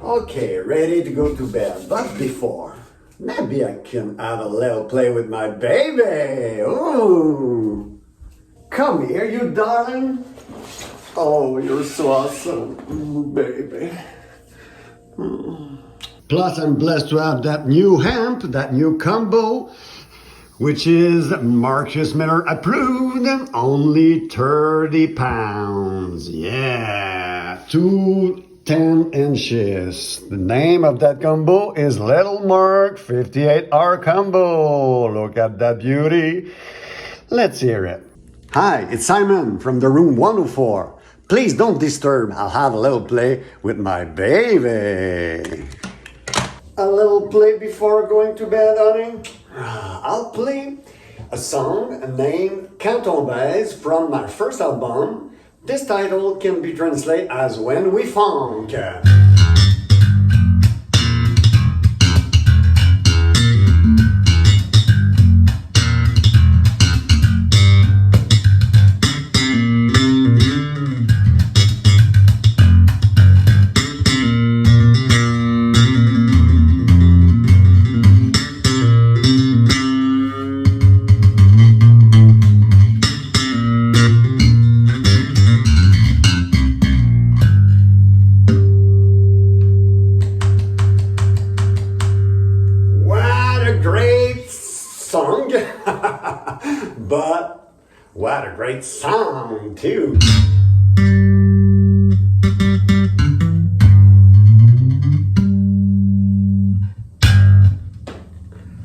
Okay, ready to go to bed, but before, maybe I can have a little play with my baby. Ooh. Come here, you darling. Oh, you're so awesome, baby. Plus, I'm blessed to have that new hemp, that new combo, which is Marcus Miller approved, only 30 pounds. Yeah, 10 inches. The name of that combo is Little Mark 58R combo. Look at that beauty. Let's hear it. Hi, it's Simon from the room 104. Please don't disturb. I'll have a little play with my baby. A little play before going to bed, honey? I'll play a song named Canton Bass from my first album. This title can be translated as When We Funk. Song, but what a great song too.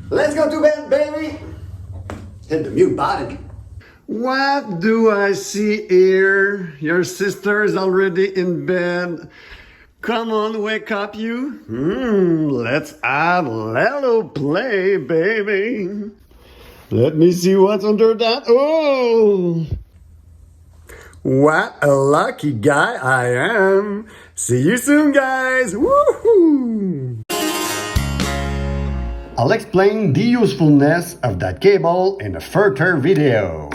Let's go to bed, baby. Hit the mute button. What do I see here? Your sister is already in bed. Come on, wake up you. Let's have a little play, baby. Let me see what's under that. Oh! What a lucky guy I am. See you soon, guys. Woohoo! I'll explain the usefulness of that cable in a further video.